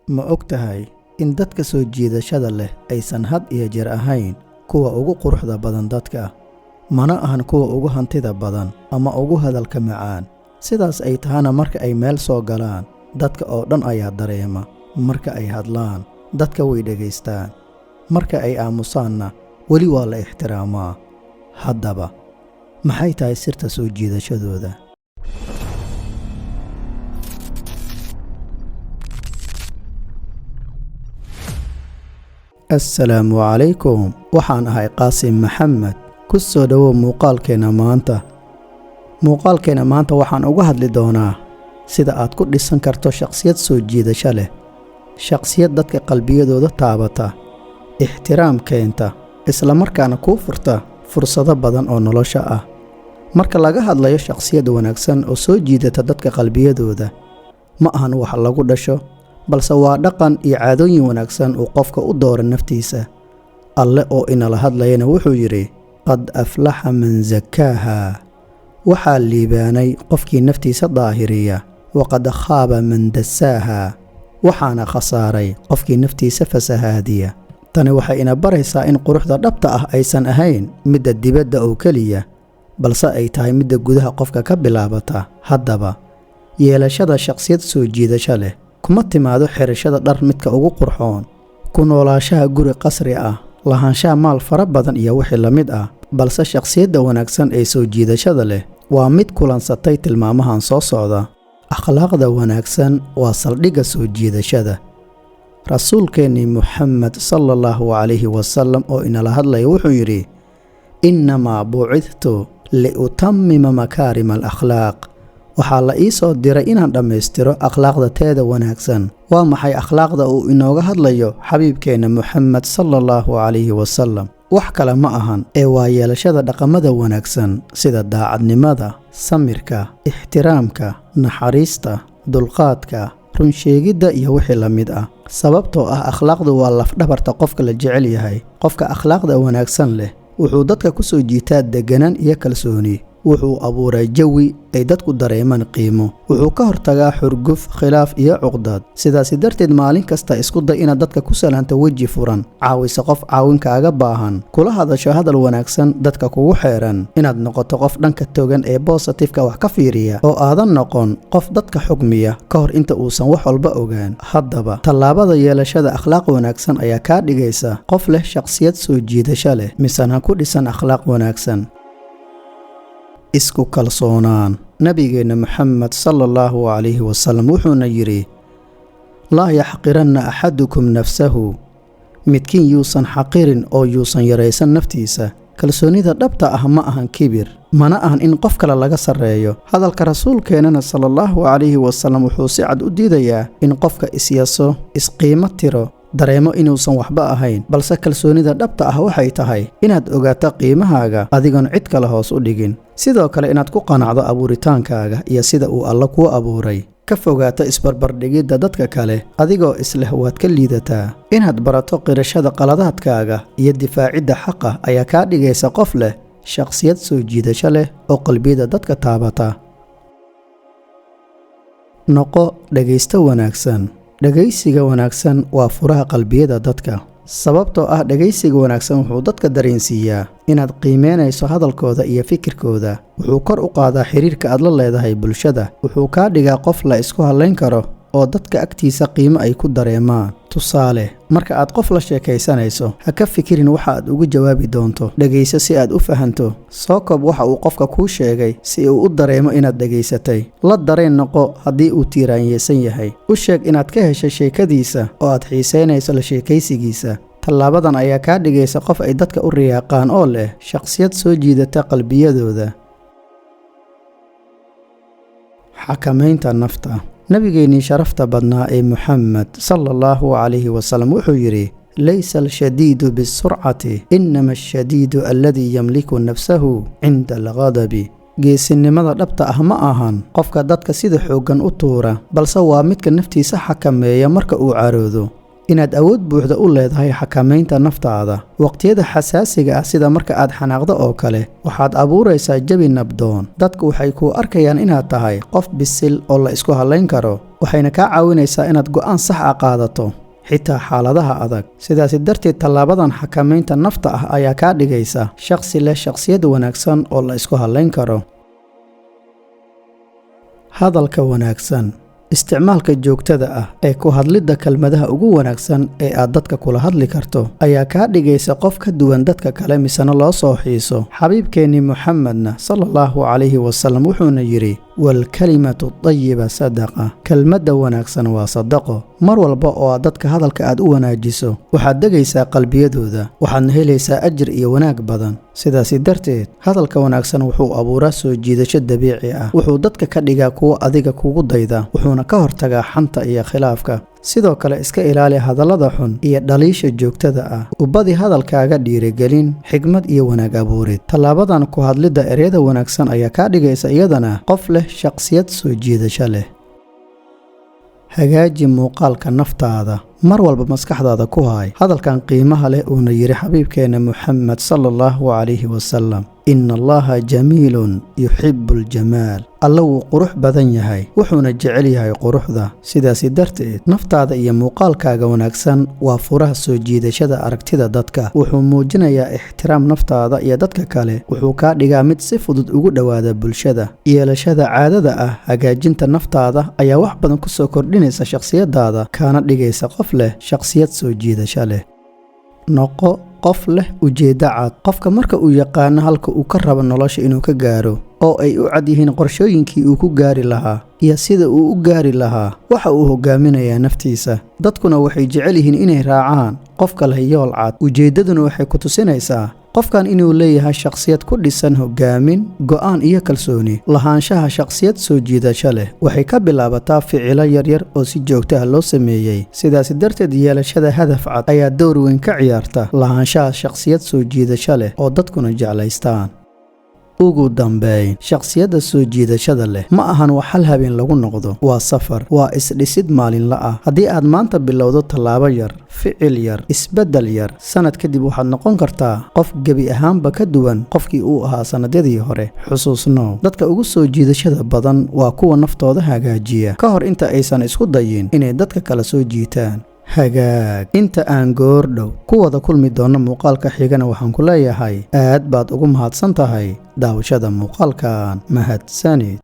Ma ogtahay in dadka soo jiidashada leh aysan had iyo jeer ahayn kuwa ugu quruxda badan dadka, mana ahan kuwa ugu hantida badan ama ugu hadalka macaan. Sidaas ay tahana marka ay meel soo galaan, dadka oo dhan ayaa dareema. Marka ay hadlaan, dadka way dhegaystaan. Marka ay aamusaanna, weli waa la ixtiraamaa. Haddaba, maxay tahay sirta soo jiidashadooda? assalaamu calaykum, waxaan ahay qaasim maxamed. ku soo dhowow muuqaalkeena maanta waxaan uga hadli doonaa sida aad ku dhisan karto shakhsiyad soo jiidasho leh, shakhsiyad dadka qalbiyadooda taabata, ixtiraam keenta, isla markaana kuu furta fursado badan oo nolosha ah. Marka laga hadlayo shakhsiyad wanaagsan oo soo jiidata dadka qalbiyadooda, ma ahan wax lagu dhasho, balse waa dhaqan iyo caadooyin wanaagsan uu qofka u dooro naftiisa. Alle oo inala hadlayana wuxuu yidhi: qad aflaxa man zakkaaha, waxaa liibaanay qofkii naftiisa daahiriya, waqad khaaba man dassaaha, waxaana khasaaray qofkii naftiisa fasahaadiya. Tani waxay ina baraysaa in quruxda dhabta ah aysan ahayn midda dibadda oo keliya, balse ay tahay midda gudaha qofka ka bilaabata. Haddaba, yeelashada shakhsiyad soo jiidasho leh kuma timaado xirashada dhar midka ugu qurxoon, ku noolaanshaha guri qasri ah, lahaanshaha maal fara badan iyo wixii la mid ah, balse shakhsiyadda wanaagsan ee soo jiidashada leh waa mid kulansatay tilmaamahan soo socda. Akhlaaqda wanaagsan waa saldhigga soo jiidashada. Rasuulkeennii Muxamed sallallahu calayhi wasallam oo inala hadlaya wuxuu yidhi: innamaa bucithtu liutammima makaarima alakhlaaq, waxaa la ii soo diray inaan dhammaystiro akhlaaqda teeda wanaagsan. Waa maxay akhlaaqda uu inooga hadlayo xabiibkeenna Muxamed sallallahu calayhi wasallam? wax kale ma ahan ee waa yeelashada dhaqamada wanaagsan sida daacadnimada, samirka, ixtiraamka, naxariista, dulqaadka, runsheegidda iyo wixii la mid ah. Sababtoo ah akhlaaqdu waa lafdhabarta qofka la jecel yahay. Qofka akhlaaqda wanaagsan leh wuxuu dadka ku soo jiitaa deganaan iyo kalsooni. Wuxuu abuuraa jawi ay dadku dareemaan qiimo. Wuxuu ka hortagaa xurguf, khilaaf iyo cuqdad. Sidaas darteed maalin kasta isku day inaad dadka ku salaanto weji furan, caawiso qof caawinkaaga baahan, kula hadasho hadal wanaagsan dadka kugu xeeran, inaad noqoto qof dhanka togan ee positive-ka wax ka fiiriya, oo aadan noqon qof dadka xugmiya ka hor inta uusan wax walba ogaan. Haddaba, tallaabada yeelashada akhlaaq wanaagsan ayaa kaa dhigaysa qof leh shakhsiyad soo jiidasho leh, misana ku dhisan akhlaaq wanaagsan. isku kalsoonaan. Nabigeenna Muxamed sallallahu calayhi wasallam wuxuuna yidhi: laa yaxqiranna axadukum nafsahu, midkiin yuusan xaqirin oo yuusan yaraysan naftiisa. Kalsoonida dhabta ah ma ahan kibir, mana ahan in qof kale laga sarreeyo. Hadalka rasuulkeennana sallallahu calayhi wasallam wuxuu si cad u diidayaa in qofka isyaso, isqiimo tiro, dareemo inuusan waxba ahayn, balse kalsoonida dhabta ah waxay tahay inaad ogaato qiimahaaga adigoon cid kale hoos u dhigin. Sidoo kale inaad ku qanacdo abuuritaankaaga iyo sida uu Alle kuu abuuray. Ka fogaato isbarbardhigidda dadka kale adigoo isleh waad ka liidataa. Inaad barato qirashada qaladaadkaaga iyo difaacidda xaqa ayaa kaa dhigaysa qof leh shakhsiyad soo jiidasho leh oo qalbiyada dadka taabata. Noqo dhegaysto wanaagsan. Dhegaysiga wanaagsan waa furaha qalbiyada dadka. Sababtoo ah dhegaysiga wanaagsan wuxuu dadka dareensiiyaa inaad qiimeynayso hadalkooda iyo fikirkooda. Wuxuu kor u qaadaa xiriirka aad la leedahay bulshada. Wuxuu kaa dhigaa qof la isku halayn karo oo dadka agtiisa qiimo ay ku dareemaan. Tusaale, marka aad qof la sheekaysanayso, ha ka fikirin waxa aad ugu jawaabi doonto. Dhegayso si aad u fahanto. Soo koob waxa uu qofka kuu sheegay si uu u dareemo inaad dhegaysatay. La dareen noqo haddii uu tiiraanyeysan yahay. U sheeg inaad ka heshay sheekadiisa oo aad xiisaynayso la sheekaysigiisa. Tallaabadan ayaa kaa dhigaysa qof ay dadka u riyaaqaan oo leh shakhsiyad soo jiidata qalbiyadooda. Xakamaynta nafta. Nabigeennii sharafta badnaa ee Muxamed sallallahu calayhi wasallam wuxuu yidhi: laysa alshadiidu bisurcati, innama ashadiidu alladii yamliku nafsahu cinda alghadabi. Geesinimada dhabta ah ma ahan qofka dadka sida xooggan u tuura, balse waa midka naftiisa xakameeya marka uu caroodo. inaad awood buuxda u leedahay xakamaynta naftaada waqtiyada xasaasiga ah sida marka aad xanaaqdo oo kale. waxaad abuuraysaa jawi nabdoon. dadku waxay kuu arkayaan inaad tahay qof bisil oo la isku halayn karo, waxayna kaa caawinaysaa inaad go'aan sax ah qaadato xitaa xaaladaha adag. sidaasi darteed tallaabadan xakamaynta nafta ah ayaa kaa dhigaysa shakhsi leh shakhsiyad wanaagsan oo la isku halayn karo. hadalka wanaagsan. isticmaalka joogtada ah ee ku hadlidda kelmadaha ugu wanaagsan ee aad dadka kula hadli karto ayaa kaa dhigaysa qof ka duwan dadka kale misena loo soo xiiso. xabiibkeennii muxamedna sallallahu calayhi wasallam wuxuuna yidhi waalkalimatu tayiba sadaqa. kelmadda wanaagsan waa sadaqo. mar walba oo aad dadka hadalka aad u wanaajiso waxaad degaysaa qalbiyadooda, waxaadna helaysaa ajir iyo wanaag badan. sidaasi darteed hadalka wanaagsan wuxuu abuuraa soo jiidasho dabiici ah, wuxuu dadka ka dhigaa kuwo adiga kugu dayda, wuxuuna ka hortagaa xanta iyo khilaafka. sidoo kale iska ilaali hadallada xun iyo dhaliisha joogtada ah. u badi hadalkaaga dhiirigelin, xigmad iyo wanaag abuurid. tallaabadan ku hadlidda ereyada wanaagsan ayaa kaa dhigaysa iyadana qof leh shakhsiyad soo jiidasho leh. hagaaji muuqaalka naftaada. mar walba maskaxdaada ku haay hadalkan qiimaha leh uuna yidhi xabiibkeena muxamed sallallahu calayhi wasallam ina allaha jamiilun yuxibu aljamaal. alla wuu qurux badan yahay, wuxuuna jecel yahay quruxda. sidaasi darteed naftaada iyo muuqaalkaaga wanaagsan waa furaha soo jiidashada aragtida dadka. wuxuu muujinayaa ixtiraam naftaada iyo dadka kale, wuxuu kaa dhigaa mid si fudud ugu dhowaada bulshada. yeelashada caadada ah hagaajinta naftaada ayaa wax badan ku soo kordhinaysa shakhsiyadaada, kaana dhigaysa qof leh shakhsiyad soo jiidasho leh. noqo qof leh ujeeddo cad. qofka marka uu yaqaano halka uu ka rabo nolosha inuu ka gaaro, oo ay u cad yihiin qorshooyinkii uu ku gaari lahaa iyo sida uu u gaari lahaa, waxa uu hogaaminayaa naftiisa. dadkuna waxay jecel yihiin inay raacaan qofka leh yool cad. ujeeddaduna waxay ku tusinaysaa qofkan inuu leeyahay shakhsiyad ku dhisan hogaamin, go'aan iyo kalsooni. lahaanshaha shakhsiyad soo jiidasho leh waxay ka bilaabataa ficilo yaryar oo si joogto ah loo sameeyey. sidaasi darteed yeelashada hadaf cad ayaa door weyn ka ciyaarta lahaanshaha shakhsiyad soo jiidasho leh oo dadkuna jeclaystaan. ugu dambayn, shakhsiyadda soo jiidashada leh ma ahan wax hal habeen lagu noqdo, waa safar, waa isdhisid maalinla ah. haddii aad maanta bilowdo tallaabo yar, ficil yar, isbeddel yar, sanad kadib waxaad noqon kartaa qof gebi ahaanba ka duwan qofkii uu ahaa sannadyadii hore. xusuusno, dadka ugu soo jiidashada badan waa kuwa naftooda hagaajiya ka hor inta aysan isku dayin inay dadka kala soo jiitaan. hagaag. inta aan goordhow ku wada kulmi doonno muuqaalka xigana waxaan ku leeyahay aad baad ugu mahadsan tahay daawashada muuqaalkan. mahadsanid.